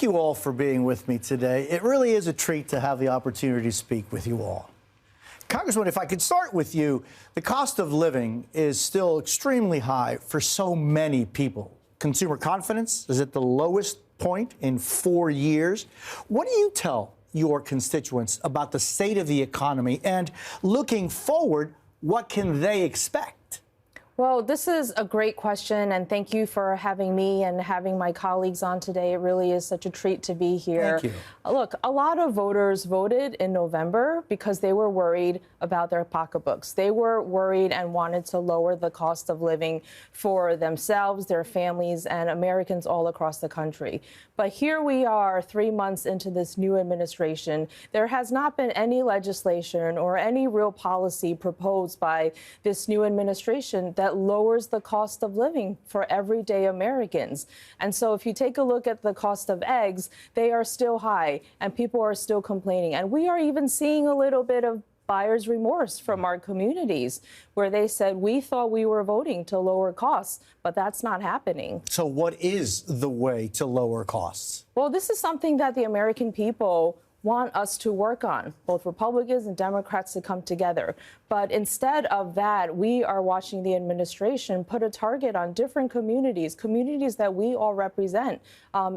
you all for being with me today. It really is a treat to have the opportunity to speak with you all. Congressman, if I could start with you, the cost of living is still extremely high for so many people. Consumer confidence is at the lowest point in 4 years. What do you tell your constituents about the state of the economy, and looking forward, what can they expect? Well, this is a great question, and thank you for having me and having my colleagues on today. It really is such a treat to be here. Thank you. Look, a lot of voters voted in November because they were worried about their pocketbooks. They were worried and wanted to lower the cost of living for themselves, their families, and Americans all across the country. But here we are 3 months into this new administration. There has not been any legislation or any real policy proposed by this new administration that lowers the cost of living for everyday Americans. And so if you take a look at the cost of eggs, they are still high and people are still complaining. And we are even seeing a little bit of buyer's remorse from our communities where they said, we thought we were voting to lower costs, but that's not happening. So what is the way to lower costs? Well, this is something that the American people want us to work on, both Republicans and Democrats to come together. But instead of that, we are watching the administration put a target on different communities that we all represent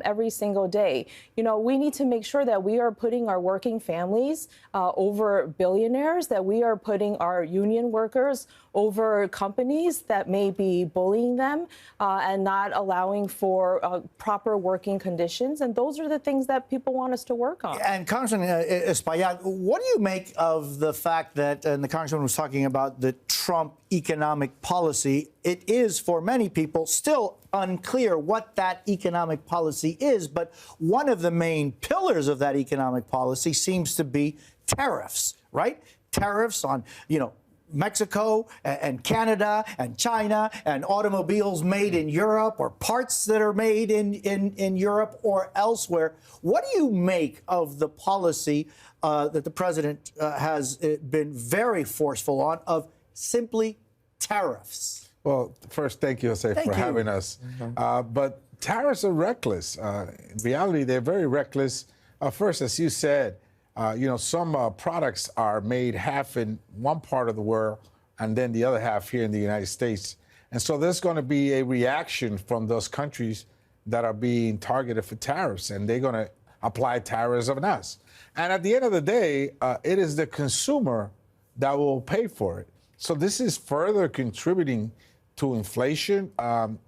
every single day. You know, we need to make sure that we are putting our working families over billionaires, that we are putting our union workers over companies that may be bullying them and not allowing for proper working conditions. And those are the things that people want us to work on. And Congressman Espaillat, what do you make of the fact that, and the Congressman was talking about the Trump economic policy, it is for many people still unclear what that economic policy is, but one of the main pillars of that economic policy seems to be tariffs, right? Tariffs on, Mexico and Canada and China and automobiles made in Europe or parts that are made in Europe or elsewhere. What do you make of the policy that the president has been very forceful on of simply tariffs? Well, first, thank you, Jose, for having us. But tariffs are reckless. In reality, they're very reckless. First, as you said, some products are made half in one part of the world and then the other half here in the United States. And so there's going to be a reaction from those countries that are being targeted for tariffs, and they're going to apply tariffs on us. And at the end of the day, it is the consumer that will pay for it. So this is further contributing to inflation.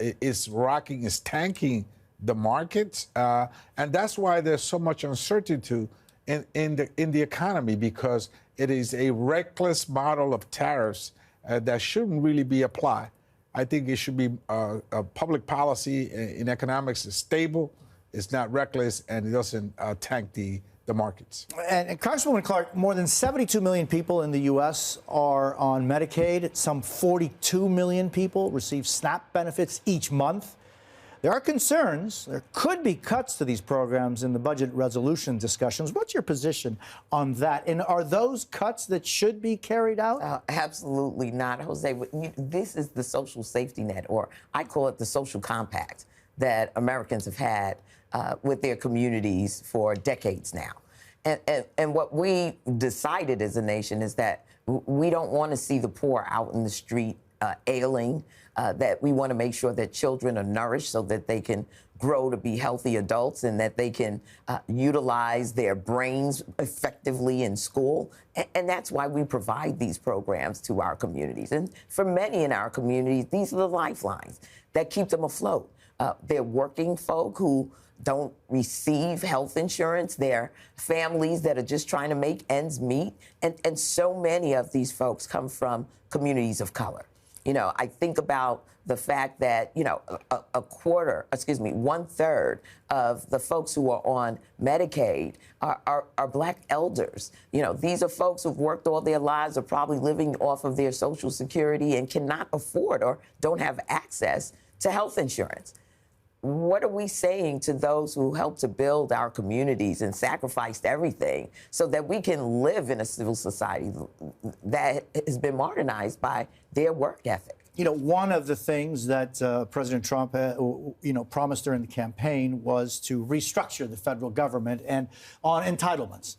It's tanking the markets. And that's why there's so much uncertainty in the economy, because it is a reckless model of tariffs that shouldn't really be applied. I think it should be a public policy in economics is stable, it's not reckless, and it doesn't tank the markets. And Congresswoman Clark, more than 72 million people in the U.S. are on Medicaid. Some 42 million people receive SNAP benefits each month. There are concerns. There could be cuts to these programs in the budget resolution discussions. What's your position on that? And are those cuts that should be carried out? Absolutely not, Jose. This is the social safety net, or I call it the social compact, that Americans have had with their communities for decades now. And what we decided as a nation is that we don't want to see the poor out in the street ailing, that we want to make sure that children are nourished so that they can grow to be healthy adults and that they can utilize their brains effectively in school. And that's why we provide these programs to our communities. And for many in our communities, these are the lifelines that keep them afloat. They're working folk who don't receive health insurance. They're families that are just trying to make ends meet. And so many of these folks come from communities of color. I think about the fact that, one third of the folks who are on Medicaid are Black elders. These are folks who've worked all their lives, are probably living off of their Social Security and cannot afford or don't have access to health insurance. What are we saying to those who helped to build our communities and sacrificed everything so that we can live in a civil society that has been modernized by their work ethic? one of the things that President Trump, promised during the campaign was to restructure the federal government, and on entitlements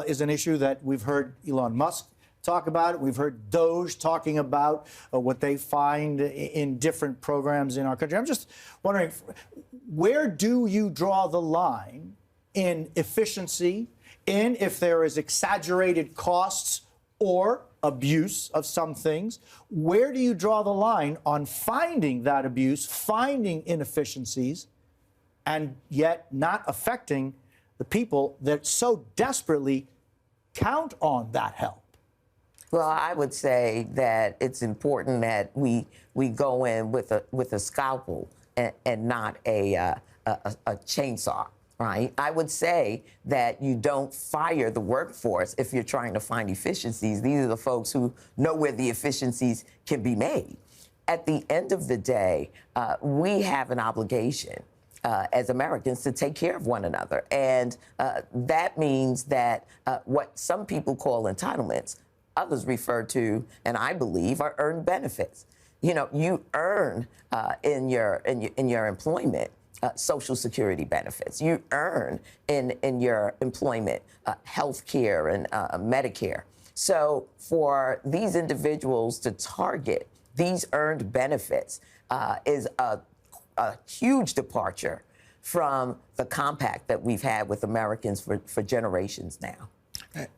is an issue that we've heard Elon Musk talk about it. We've heard Doge talking about what they find in different programs in our country. I'm just wondering, where do you draw the line in efficiency, in if there is exaggerated costs or abuse of some things? Where do you draw the line on finding that abuse, finding inefficiencies, and yet not affecting the people that so desperately count on that help? Well, I would say that it's important that we go in with a scalpel and not a chainsaw. Right. I would say that you don't fire the workforce if you're trying to find efficiencies. These are the folks who know where the efficiencies can be made. At the end of the day, we have an obligation as Americans to take care of one another. And that means that what some people call entitlements, others refer to, and I believe, are earned benefits. You earn in your employment Social Security benefits. You earn in your employment health care and Medicare. So for these individuals to target these earned benefits is a huge departure from the compact that we've had with Americans for generations now.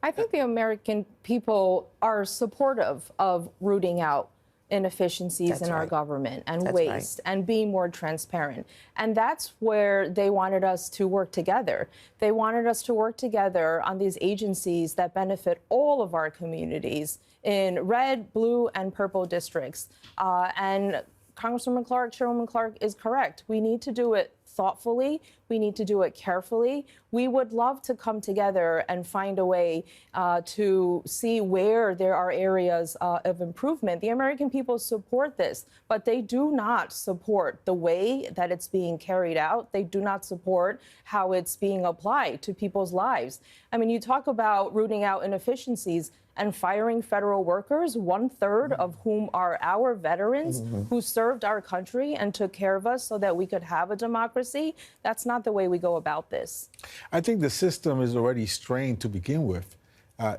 I think the American people are supportive of rooting out inefficiencies in our government and waste and being more transparent. And that's where they wanted us to work together. They wanted us to work together on these agencies that benefit all of our communities in red, blue, and purple districts. And Congresswoman Clark, Chairwoman Clark is correct. We need to do it thoughtfully. We need to do it carefully. We would love to come together and find a way to see where there are areas of improvement. The American people support this, but they do not support the way that it's being carried out. They do not support how it's being applied to people's lives. I mean, you talk about rooting out inefficiencies and firing federal workers, 1/3 of whom are our veterans who served our country and took care of us so that we could have a democracy. That's not the way we go about this. I think the system is already strained to begin with.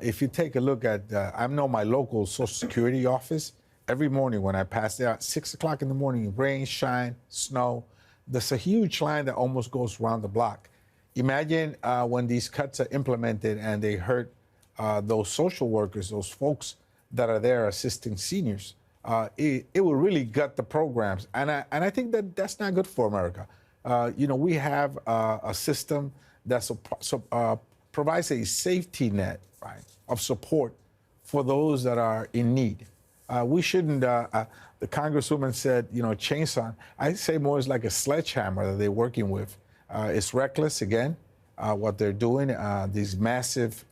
If you take a look at, I know my local Social Security office, every morning when I pass there, 6 o'clock in the morning, rain, shine, snow, there's a huge line that almost goes around the block. Imagine when these cuts are implemented and they hurt those social workers, those folks that are there assisting seniors. It will really gut the programs. And I think that that's not good for America. We have a system that provides a safety net, right, of support for those that are in need. We shouldn't, the Congresswoman said, chainsaw. I say more is like a sledgehammer that they're working with. It's reckless, again. What they're doing, these massive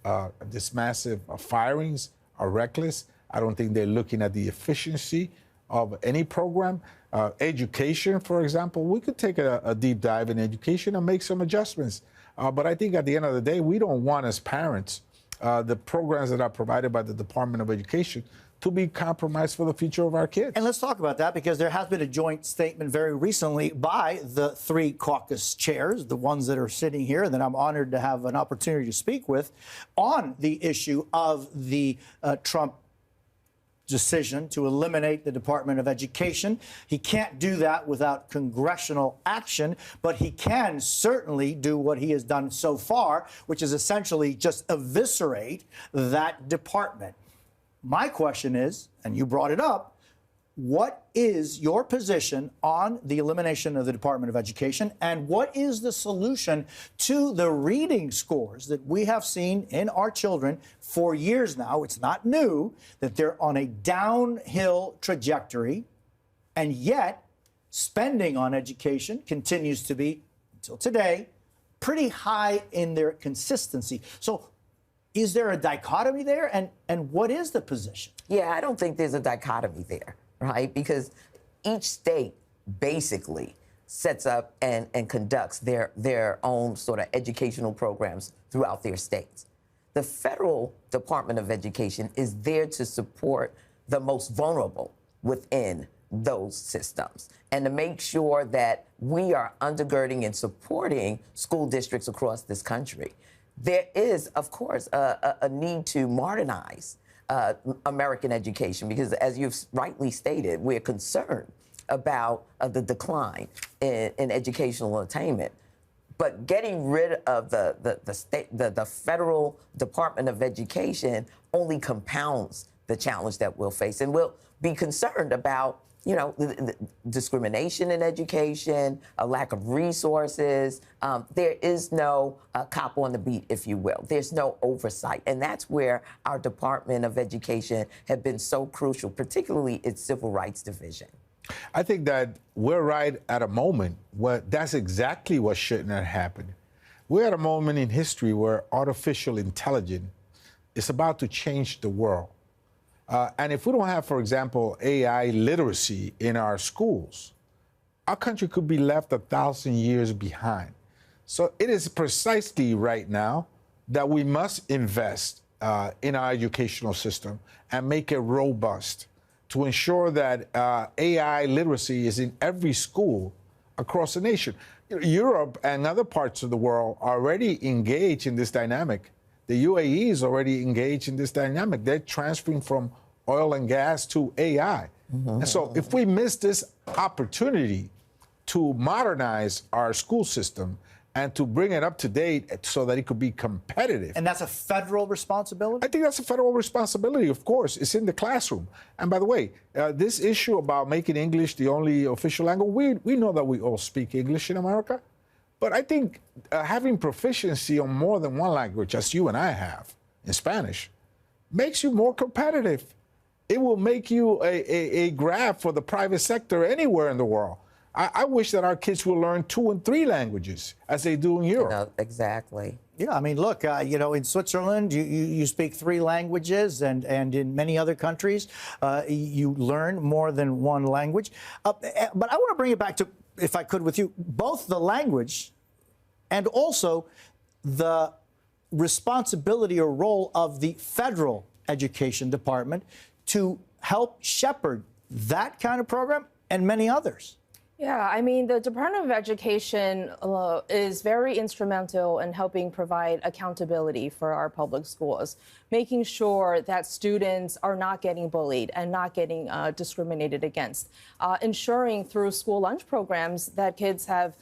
firings are reckless. I don't think they're looking at the efficiency of any program. Education, for example, we could take a deep dive in education and make some adjustments. But I think at the end of the day, we don't want, as parents, the programs that are provided by the Department of Education to be compromised for the future of our kids. And let's talk about that, because there has been a joint statement very recently by the 3 caucus chairs, the ones that are sitting here, that I'm honored to have an opportunity to speak with, on the issue of the Trump decision to eliminate the Department of Education. He can't do that without congressional action, but he can certainly do what he has done so far, which is essentially just eviscerate that department. My question is, and you brought it up, what is your position on the elimination of the Department of Education, and what is the solution to the reading scores that we have seen in our children for years now? It's not new that they're on a downhill trajectory, and yet spending on education continues to be, until today, pretty high in their consistency. So is there a dichotomy there, and what is the position? Yeah, I don't think there's a dichotomy there, right? Because each state basically sets up and conducts their own sort of educational programs throughout their states. The federal Department of Education is there to support the most vulnerable within those systems and to make sure that we are undergirding and supporting school districts across this country. There is, of course, a need to modernize American education because, as you've rightly stated, we're concerned about the decline in educational attainment. But getting rid of the federal Department of Education only compounds the challenge that we'll face, and we'll be concerned about, you know, the discrimination in education, a lack of resources. There is no cop on the beat, if you will. There's no oversight. And that's where our Department of Education have been so crucial, particularly its Civil Rights Division. I think that we're right at a moment where that's exactly what shouldn't have happened. We're at a moment in history where artificial intelligence is about to change the world. And if we don't have, for example, AI literacy in our schools, our country could be left 1,000 years behind. So it is precisely right now that we must invest in our educational system and make it robust to ensure that AI literacy is in every school across the nation. Europe and other parts of the world are already engaged in this dynamic. The UAE is already engaged in this dynamic. They're transferring from oil and gas to AI. And so if we miss this opportunity to modernize our school system and to bring it up to date so that it could be competitive. And that's a federal responsibility? I think that's a federal responsibility, of course. It's in the classroom. And by the way, this issue about making English the only official language, we know that we all speak English in America. But I think having proficiency on more than one language, as you and I have in Spanish, makes you more competitive. It will make you a grab for the private sector anywhere in the world. I wish that our kids would learn 2 and 3 languages as they do in Europe. No, exactly. Yeah, I mean, look, you know, in Switzerland, you speak 3 languages, and in many other countries, you learn more than 1 language. But I want to bring it back to, if I could with you, both the language and also the responsibility or role of the federal education department to help shepherd that kind of program and many others. Yeah, I mean, the Department of Education is very instrumental in helping provide accountability for our public schools, making sure that students are not getting bullied and not getting discriminated against, ensuring through school lunch programs that kids have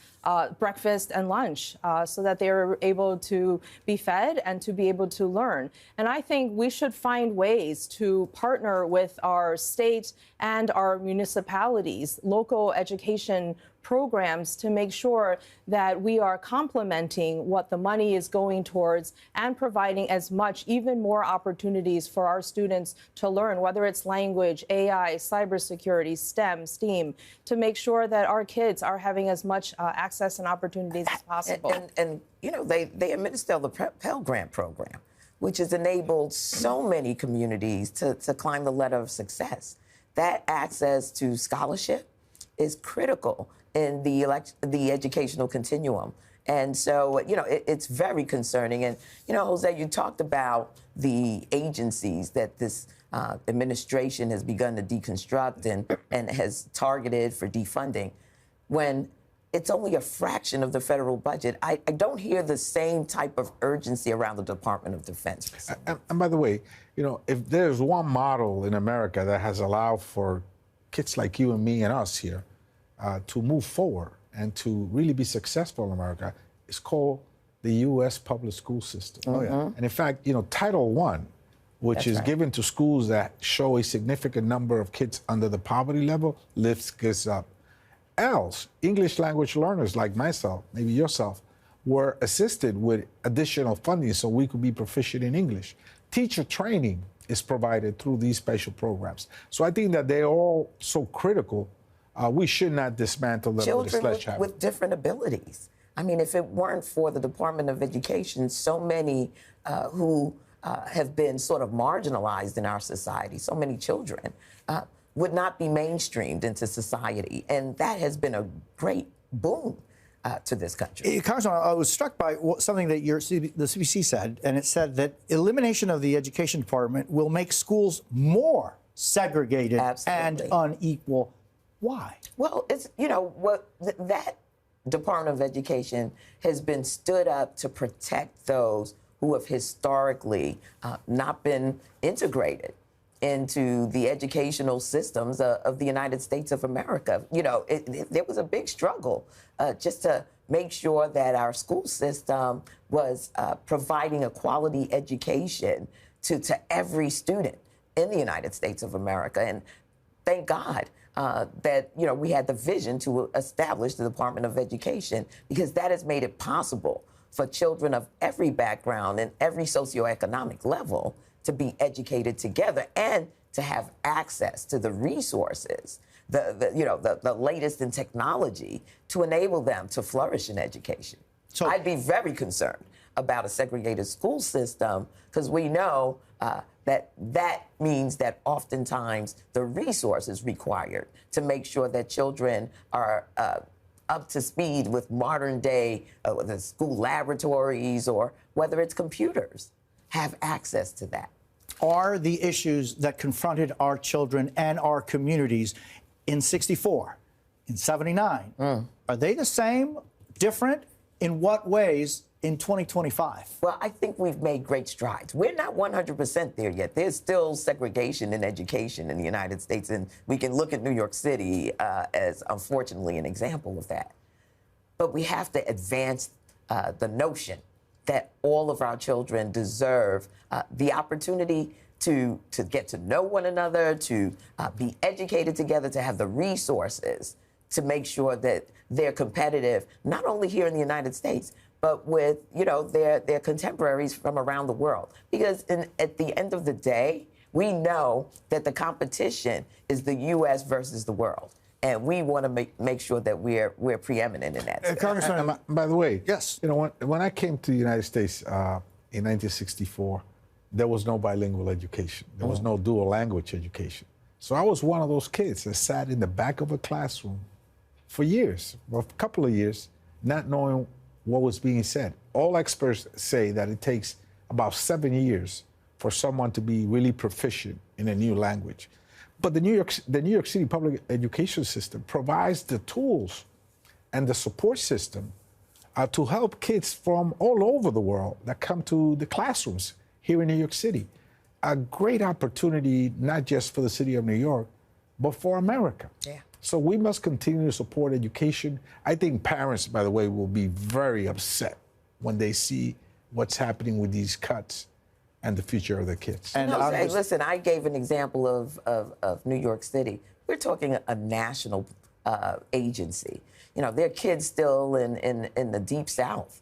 breakfast and lunch so that they're able to be fed and to be able to learn. And I think we should find ways to partner with our state and our municipalities, local education programs, to make sure that we are complementing what the money is going towards and providing as much, even more opportunities for our students to learn, whether it's language, AI, cybersecurity, STEM, STEAM, to make sure that our kids are having as much access and opportunities as possible. And you know, they administer the Pell Grant program, which has enabled so many communities to climb the ladder of success. That access to scholarship is critical in the educational continuum. And so, you know, it's very concerning. And, you know, Jose, you talked about the agencies that this administration has begun to deconstruct and has targeted for defunding. When it's only a fraction of the federal budget, I don't hear the same type of urgency around the Department of Defense. And by the way, you know, if there's one model in America that has allowed for kids like you and me and us here to move forward and to really be successful in America, it's called the U.S. public school system. Oh, yeah. And in fact, you know, Title I, which is given to schools that show a significant number of kids under the poverty level, lifts kids up. Else, English language learners like myself, maybe yourself, were assisted with additional funding so we could be proficient in English. Teacher training is provided through these special programs. So I think that they're all so critical. We should not dismantle them with a sledgehammer. Children with different abilities. I mean, if it weren't for the Department of Education, so many who have been sort of marginalized in our society, so many children, would not be mainstreamed into society. And that has been a great boon to this country. Congressman, I was struck by something that the CBC said, and it said that elimination of the education department will make schools more segregated and unequal. Why? Well, it's, you know, that Department of Education has been stood up to protect those who have historically not been integrated into the educational systems of the United States of America. You know, there was a big struggle just to make sure that our school system was providing a quality education to every student in the United States of America. And thank God that, you know, we had the vision to establish the Department of Education, because that has made it possible for children of every background and every socioeconomic level to be educated together and to have access to the resources, the latest in technology to enable them to flourish in education. So I'd be very concerned about a segregated school system, because we know that means that oftentimes the resources required to make sure that children are up to speed with modern day the school laboratories, or whether it's computers, have access to that. Are the issues that confronted our children and our communities in 64, in 79, are they the same, different? In what ways in 2025? Well, I think we've made great strides. We're not 100% there yet. There's still segregation in education in the United States, and we can look at New York City as, unfortunately, an example of that. But we have to advance the notion that all of our children deserve the opportunity to get to know one another, to be educated together, to have the resources to make sure that they're competitive, not only here in the United States, but with, you know, their contemporaries from around the world. Because at the end of the day, we know that the competition is the U.S. versus the world. And we want to make sure that we're preeminent in that. Congressman, by the way, yes, you know, when I came to the United States in 1964, there was no bilingual education. There was no dual language education. So I was one of those kids that sat in the back of a classroom for years, for a couple of years, not knowing what was being said. All experts say that it takes about 7 years for someone to be really proficient in a new language. But the New York City public education system provides the tools and the support system to help kids from all over the world that come to the classrooms here in New York City. A great opportunity, not just for the city of New York, but for America. Yeah. So we must continue to support education. I think parents, by the way, will be very upset when they see what's happening with these cuts and the future of their kids. And hey, listen, I gave an example of New York City. We're talking a national agency. You know, there are kids still in the Deep South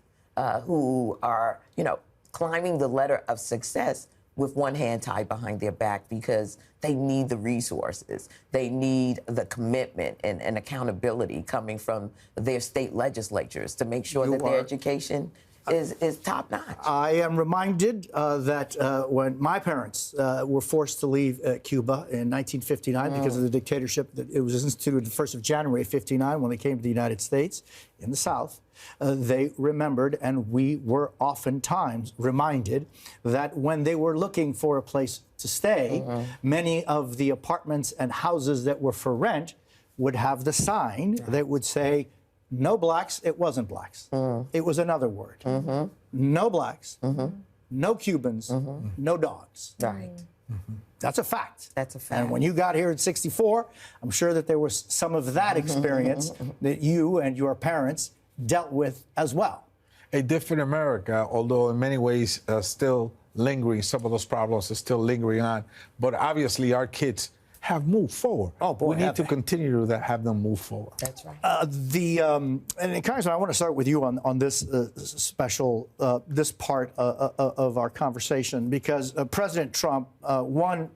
who are, you know, climbing the ladder of success with one hand tied behind their back, because they need the resources. They need the commitment and accountability coming from their state legislatures to make sure that their education is top notch. I am reminded that when my parents were forced to leave Cuba in 1959 because of the dictatorship, that it was instituted the 1st of January of 59 when they came to the United States in the South, they remembered, and we were oftentimes reminded, that when they were looking for a place to stay, many of the apartments and houses that were for rent would have the sign that would say, no blacks, it wasn't blacks. It was another word. No blacks, no Cubans, no dogs. Right. That's a fact. That's a fact. And when you got here in 64, I'm sure that there was some of that experience that you and your parents dealt with as well. A different America, although in many ways still lingering, some of those problems are still lingering on. But obviously our kids have moved forward. Oh, boy, we need to continue to have them move forward. That's right. And Congressman, I want to start with you on this special, this part of our conversation, because President Trump won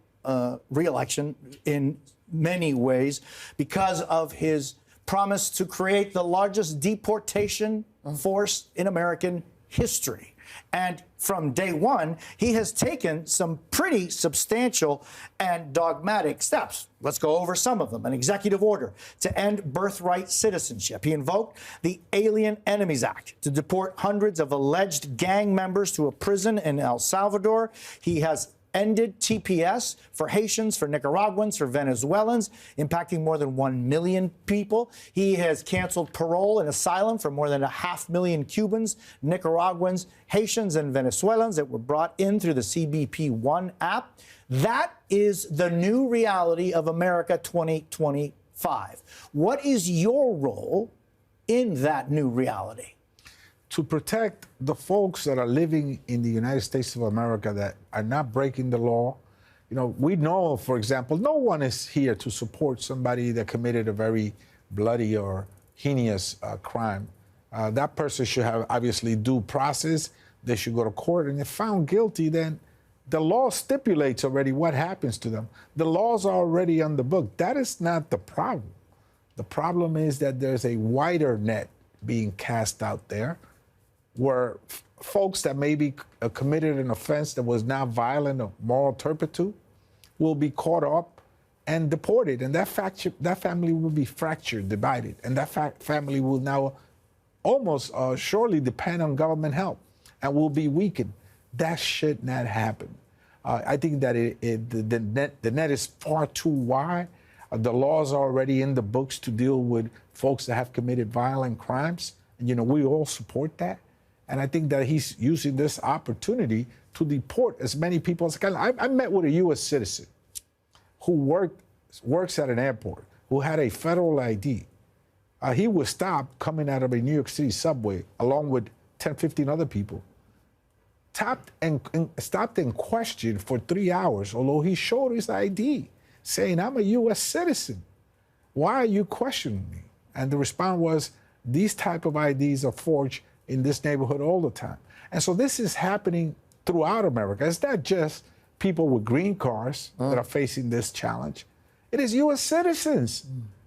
re-election in many ways because of his promise to create the largest deportation force in American history. And from day one, he has taken some pretty substantial and dogmatic steps. Let's go over some of them. An executive order to end birthright citizenship. He invoked the Alien Enemies Act to deport hundreds of alleged gang members to a prison in El Salvador. He has ended TPS for Haitians, for Nicaraguans, for Venezuelans, impacting more than 1 million people. He has canceled parole and asylum for more than 500,000 Cubans, Nicaraguans, Haitians, and Venezuelans that were brought in through the CBP One app. That is the new reality of America 2025. What is your role in that new reality? To protect the folks that are living in the United States of America that are not breaking the law. You know, we know, for example, no one is here to support somebody that committed a very bloody or heinous crime. That person should have obviously due process. They should go to court, and if found guilty, then the law stipulates already what happens to them. The laws are already on the book. That is not the problem. The problem is that there's a wider net being cast out there, where folks that maybe committed an offense that was not violent or moral turpitude will be caught up and deported. And that family will be fractured, divided. And that family will now almost surely depend on government help and will be weakened. That should not happen. I think that the net is far too wide. The laws are already in the books to deal with folks that have committed violent crimes. And, you know, we all support that. And I think that he's using this opportunity to deport as many people as can. I met with a U.S. citizen who works at an airport, who had a federal ID. He was stopped coming out of a New York City subway along with 10, 15 other people. Stopped and questioned for 3 hours, although he showed his ID, saying, I'm a U.S. citizen. Why are you questioning me? And the response was, these type of IDs are forged in this neighborhood all the time. And so this is happening throughout America. It's not just people with green cards that are facing this challenge. It is U.S. citizens.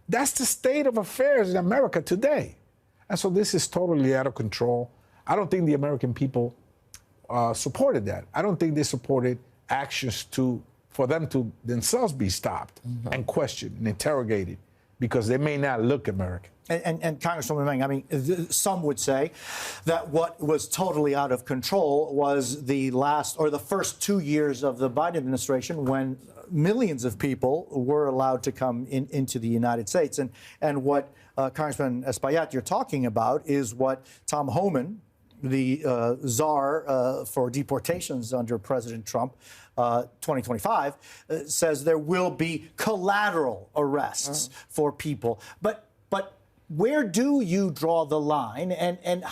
That's the state of affairs in America today. And so this is totally out of control. I don't think the American people supported that. I don't think they supported actions for them to themselves be stopped and questioned and interrogated because they may not look American. And Congresswoman Meng, I mean, some would say that what was totally out of control was the first 2 years of the Biden administration when millions of people were allowed to come into the United States. And what Congressman Espaillat, you're talking about is what Tom Homan, the czar for deportations under President Trump, 2025, says there will be collateral arrests for people. But where do you draw the line, and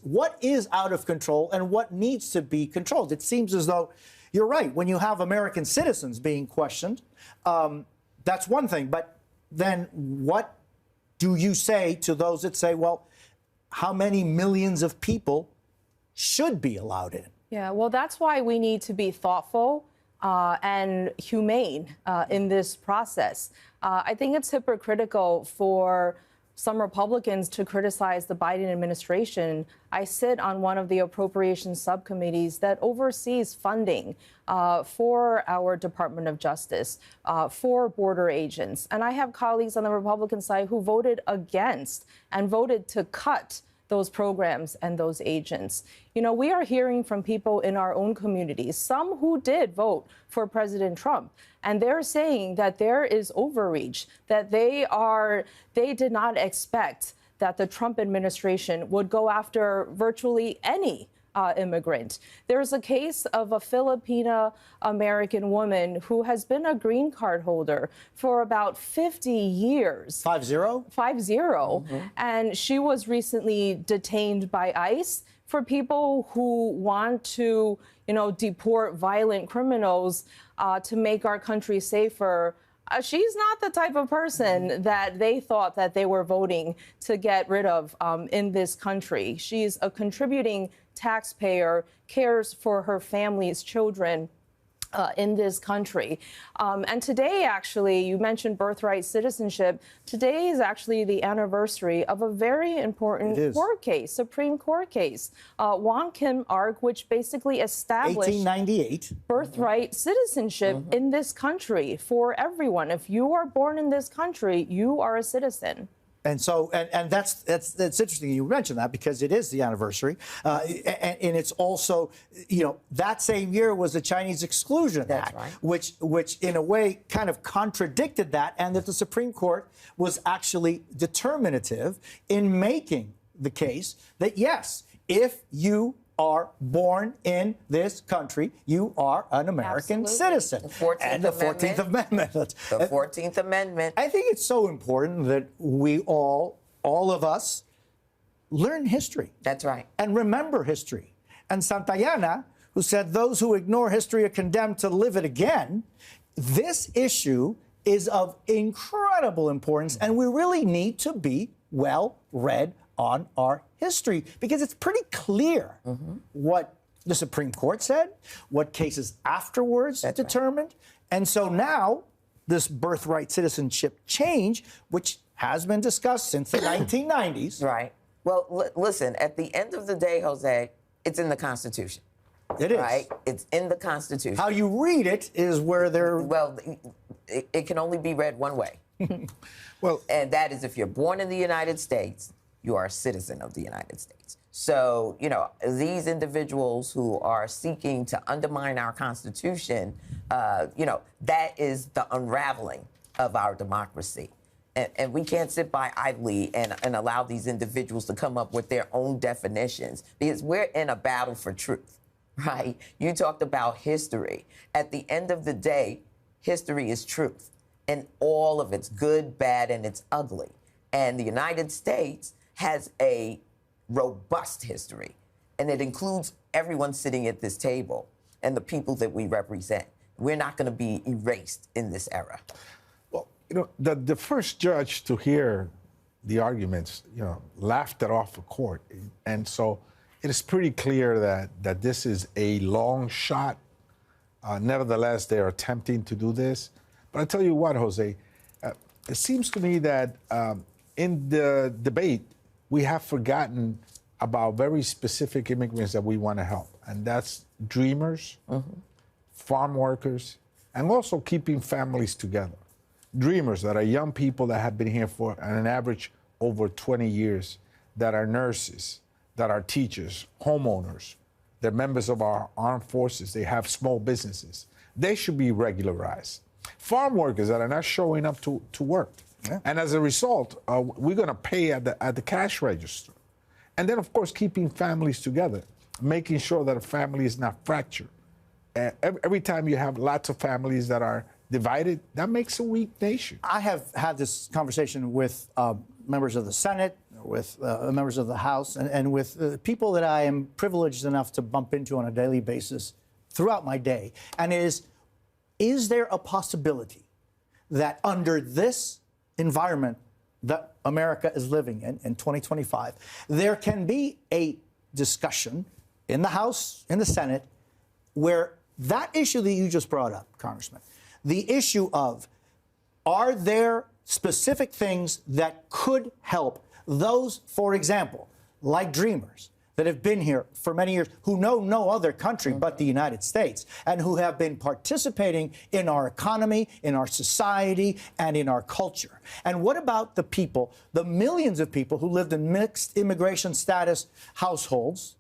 what is out of control and what needs to be controlled? It seems as though you're right. When you have American citizens being questioned, that's one thing. But then what do you say to those that say, well, how many millions of people should be allowed in? Yeah, well, that's why we need to be thoughtful and humane in this process. I think it's hypocritical for some Republicans to criticize the Biden administration. I sit on one of the appropriations subcommittees that oversees funding for our Department of Justice, for border agents. And I have colleagues on the Republican side who voted against and voted to cut those programs and those agents. You know, we are hearing from people in our own communities, some who did vote for President Trump, and they're saying that there is overreach, that they did not expect that the Trump administration would go after virtually any immigrant. There's a case of a Filipina-American woman who has been a green card holder for about 50 years. 50? 50. And she was recently detained by ICE for people who want to, deport violent criminals to make our country safer. She's not the type of person that they thought that they were voting to get rid of in this country. She's a contributing taxpayer, cares for her family's children in this country. And today, actually, you mentioned birthright citizenship. Today is actually the anniversary of a very important court case, Supreme Court case, Wong Kim Ark, which basically established 1898 birthright citizenship in this country for everyone. If you are born in this country, you are a citizen. And so, and that's interesting you mentioned that, because it is the anniversary, and it's also, that same year was the Chinese Exclusion Act, right. which in a way kind of contradicted that, and that the Supreme Court was actually determinative in making the case that yes, if you are born in this country, you are an American citizen. The 14th and the 14th Amendment. The 14th Amendment. I think it's so important that we all of us, learn history. That's right. And remember history. And Santayana, who said those who ignore history are condemned to live it again, this issue is of incredible importance, and we really need to be well read on our history, because it's pretty clear what the Supreme Court said, what cases afterwards determined. Right. And so now this birthright citizenship change, which has been discussed since the 1990s. Right. Well, listen, at the end of the day, Jose, it's in the Constitution. It is. Right? It's in the Constitution. How you read it is where they're... Well, it can only be read one way. Well, and that is, if you're born in the United States, you are a citizen of the United States. So, these individuals who are seeking to undermine our Constitution, that is the unraveling of our democracy. And we can't sit by idly and allow these individuals to come up with their own definitions, because we're in a battle for truth, right? You talked about history. At the end of the day, history is truth, and all of it's good, bad, and it's ugly. And the United States has a robust history, and it includes everyone sitting at this table and the people that we represent. We're not going to be erased in this era. Well, the first judge to hear the arguments, laughed it off of court. And so it is pretty clear that this is a long shot. Nevertheless, they are attempting to do this. But I tell you what, Jose, it seems to me that in the debate, we have forgotten about very specific immigrants that we want to help, and that's dreamers, farm workers, and also keeping families together. Dreamers that are young people that have been here for an average over 20 years, that are nurses, that are teachers, homeowners, they're members of our armed forces, they have small businesses. They should be regularized. Farm workers that are not showing up to work. Yeah. And as a result, we're going to pay at the cash register. And then, of course, keeping families together, making sure that a family is not fractured. Every time you have lots of families that are divided, that makes a weak nation. I have had this conversation with members of the Senate, with members of the House, and with people that I am privileged enough to bump into on a daily basis throughout my day. And is there a possibility that under this environment that America is living in 2025, there can be a discussion in the House, in the Senate, where that issue that you just brought up, Congressman, the issue of, are there specific things that could help those, for example, like dreamers, that have been here for many years, who know no other country but the United States, and who have been participating in our economy, in our society, and in our culture? And what about the people, the millions of people who lived in mixed immigration status households,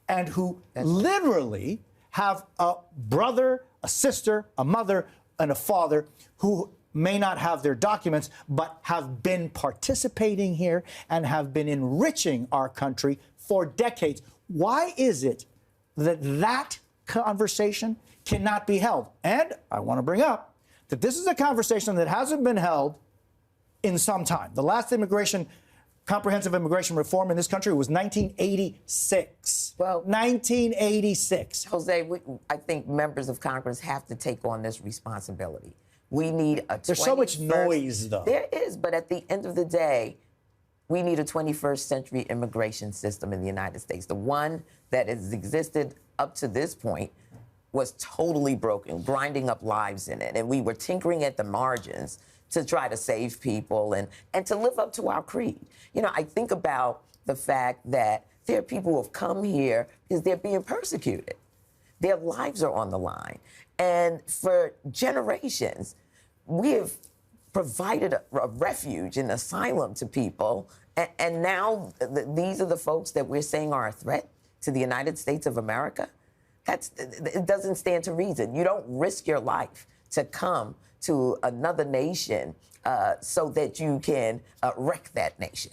and who literally have a brother, a sister, a mother, and a father who may not have their documents, but have been participating here and have been enriching our country for decades? Why is it that that conversation cannot be held? And I want to bring up that this is a conversation that hasn't been held in some time. The last comprehensive immigration reform in this country was 1986. Well, 1986. Jose, I think members of Congress have to take on this responsibility. We need a 21st... There's so much noise, though. There is, but at the end of the day, we need a 21st century immigration system in the United States. The one that has existed up to this point was totally broken, grinding up lives in it. And we were tinkering at the margins to try to save people and to live up to our creed. I think about the fact that there are people who have come here because they're being persecuted. Their lives are on the line. And for generations, we have provided a refuge and asylum to people. And now these are the folks that we're saying are a threat to the United States of America. It doesn't stand to reason. You don't risk your life to come to another nation so that you can wreck that nation.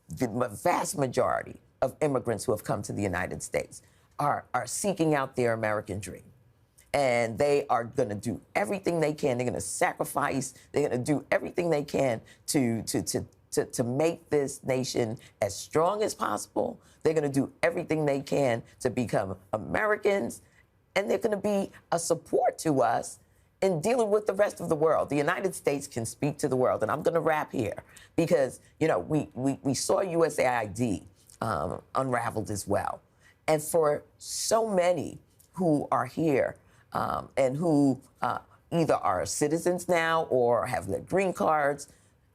The vast majority of immigrants who have come to the United States are seeking out their American dream. And they are going to do everything they can. They're going to sacrifice. They're going to do everything they can to make this nation as strong as possible. They're going to do everything they can to become Americans. And they're going to be a support to us in dealing with the rest of the world. The United States can speak to the world. And I'm going to wrap here because, you know, we saw USAID unraveled as well. And for so many who are here and who either are citizens now or have their green cards,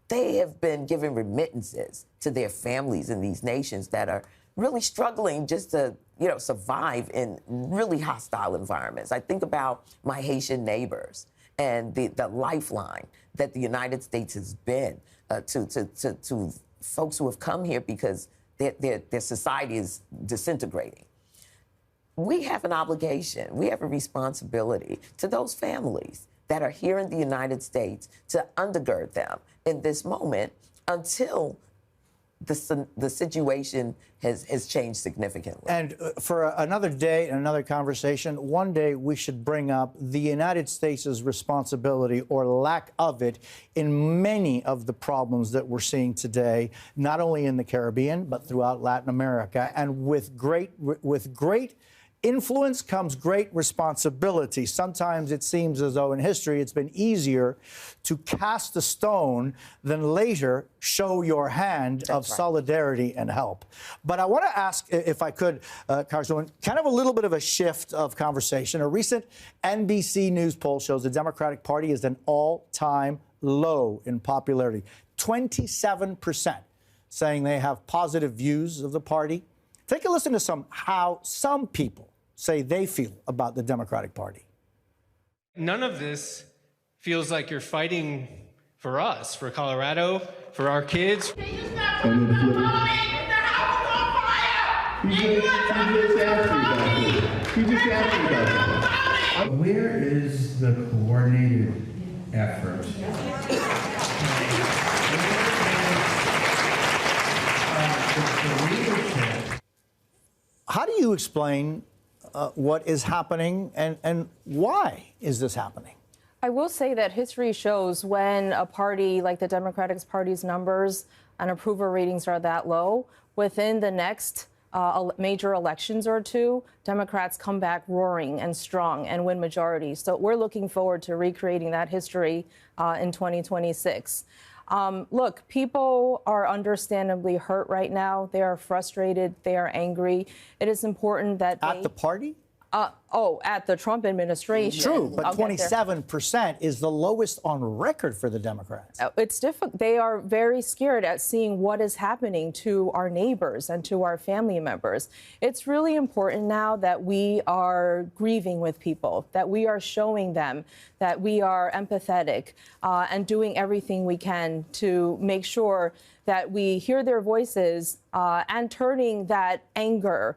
they have been giving remittances to their families in these nations that are really struggling just to, you know, survive in really hostile environments. I think about my Haitian neighbors and the lifeline that the United States has been to folks who have come here because their society is disintegrating. We have an obligation, we have a responsibility to those families that are here in the United States to undergird them in this moment until the situation has changed significantly. And for another day and another conversation, one day we should bring up the United States' responsibility or lack of it in many of the problems that we're seeing today, not only in the Caribbean, but throughout Latin America. And with great influence comes great responsibility. Sometimes it seems as though in history it's been easier to cast a stone than later show your hand of solidarity and help. But I want to ask, if I could, Congresswoman, kind of a little bit of a shift of conversation. A recent NBC News poll shows the Democratic Party is an all-time low in popularity. 27% saying they have positive views of the party. Take a listen to how some people say they feel about the Democratic Party. None of this feels like you're fighting for us, for Colorado, for our kids. Can you stop the house is on fire! He just asked me about that. Where is the coordinated effort? How do you explain what is happening and why is this happening? I will say that history shows when a party like the Democratic Party's numbers and approval ratings are that low, within the next major elections or two, Democrats come back roaring and strong and win majorities. So we're looking forward to recreating that history in 2026. Look, people are understandably hurt right now. They are frustrated. They are angry. It is important that At the party? At the Trump administration. True, but 27% is the lowest on record for the Democrats. It's difficult. They are very scared at seeing what is happening to our neighbors and to our family members. It's really important now that we are grieving with people, that we are showing them that we are empathetic and doing everything we can to make sure that we hear their voices and turning that anger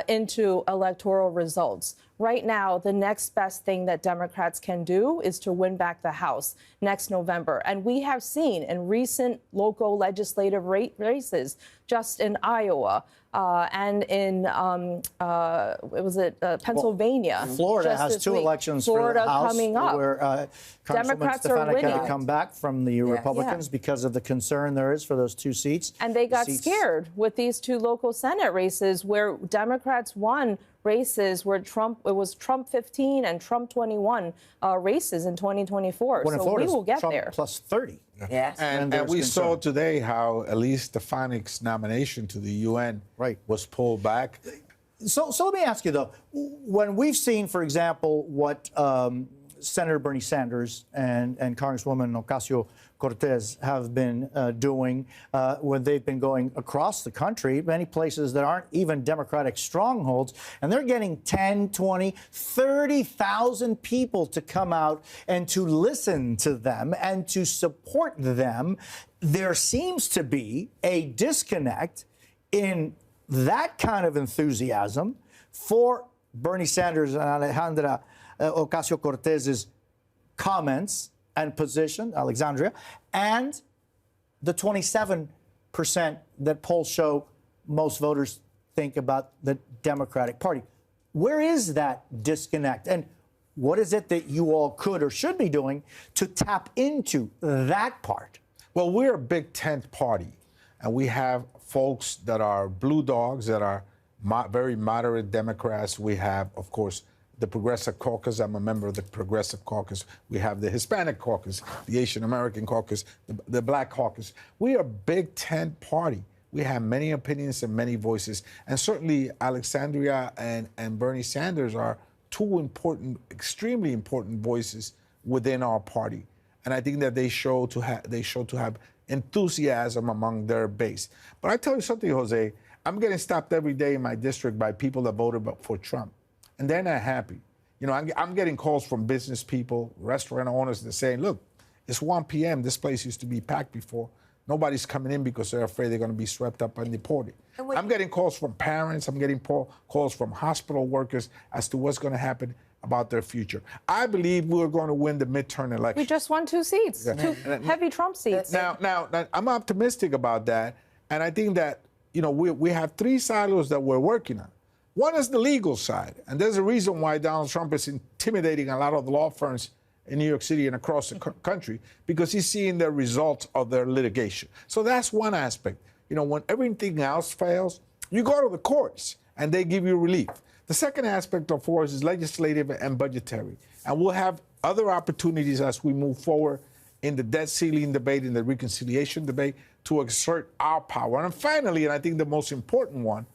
into electoral results. Right now, the next best thing that Democrats can do is to win back the House next November. And we have seen in recent local legislative races, just in Iowa and in, Pennsylvania. Florida has two elections for the House coming up. Where Congresswoman Stefanik had to come back from the Republicans because of the concern there is for those two seats. And they got scared with these two local Senate races where Democrats won races where it was Trump 15 and Trump 21 races in 2024. So we will get Trump there. Plus 30. Yes. And we saw today how Elise Stefanik's nomination to the UN was pulled back. So let me ask you, though, when we've seen, for example, what Senator Bernie Sanders and Congresswoman Ocasio-Cortez have been doing when they've been going across the country, many places that aren't even Democratic strongholds, and they're getting 10, 20, 30,000 people to come out and to listen to them and to support them. There seems to be a disconnect in that kind of enthusiasm for Bernie Sanders and Alejandra Ocasio-Cortez's comments and position, Alexandria, and the 27% that polls show most voters think about the Democratic Party. Where is that disconnect? And what is it that you all could or should be doing to tap into that part? Well, we're a big tent party, and we have folks that are blue dogs, that are very moderate Democrats. We have, of course, the Progressive Caucus. I'm a member of the Progressive Caucus. We have the Hispanic Caucus, the Asian American Caucus, the Black Caucus. We are a big tent party. We have many opinions and many voices. And certainly Alexandria and Bernie Sanders are two important, extremely important voices within our party. And I think that they show to have enthusiasm among their base. But I tell you something, Jose, I'm getting stopped every day in my district by people that voted for Trump, and they're not happy. You know, I'm getting calls from business people, restaurant owners that are saying, look, it's 1 p.m. This place used to be packed before. Nobody's coming in because they're afraid they're going to be swept up and deported. I'm getting calls from parents. I'm getting calls from hospital workers as to what's going to happen about their future. I believe we're going to win the midterm election. We just won 2 seats, Yeah. 2 heavy Trump seats. Now, I'm optimistic about that, and I think that, you know, we have 3 silos that we're working on. One is the legal side, and there's a reason why Donald Trump is intimidating a lot of the law firms in New York City and across the country, because he's seeing the results of their litigation. So that's one aspect. You know, when everything else fails, you go to the courts, and they give you relief. The second aspect, of course, is legislative and budgetary. And we'll have other opportunities as we move forward in the debt ceiling debate, in the reconciliation debate, to exert our power. And finally, and I think the most important one,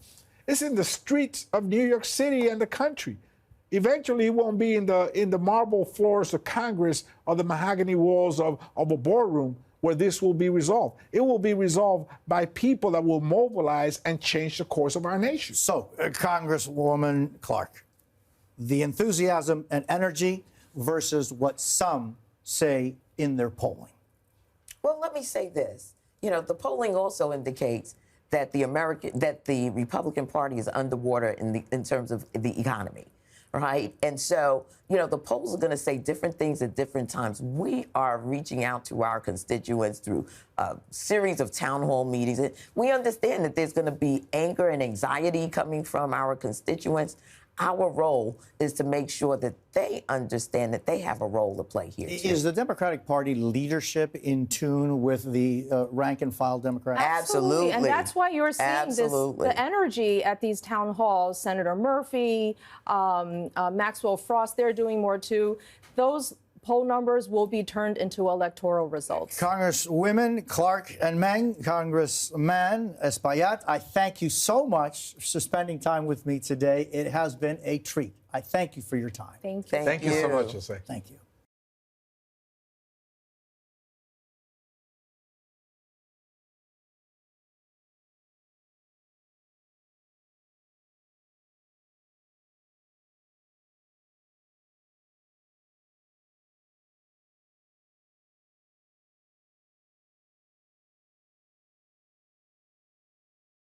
is in the streets of New York City and the country. Eventually, it won't be in the marble floors of Congress or the mahogany walls of a boardroom where this will be resolved. It will be resolved by people that will mobilize and change the course of our nation. So, Congresswoman Clark, the enthusiasm and energy versus what some say in their polling. Well, let me say this. You know, the polling also indicates that the Republican Party is underwater in terms of the economy, right? And so, you know, the polls are going to say different things at different times. We are reaching out to our constituents through a series of town hall meetings. And we understand that there's going to be anger and anxiety coming from our constituents. Our role is to make sure that they understand that they have a role to play here, too. Is the Democratic Party leadership in tune with the rank-and-file Democrats? Absolutely. And that's why you're seeing the energy at these town halls. Senator Murphy, Maxwell Frost, they're doing more, too. Those poll numbers will be turned into electoral results. Congresswomen Clark and Meng, Congressman Espaillat, I thank you so much for spending time with me today. It has been a treat. I thank you for your time. Thank you. Thank you so much, Jose. Thank you.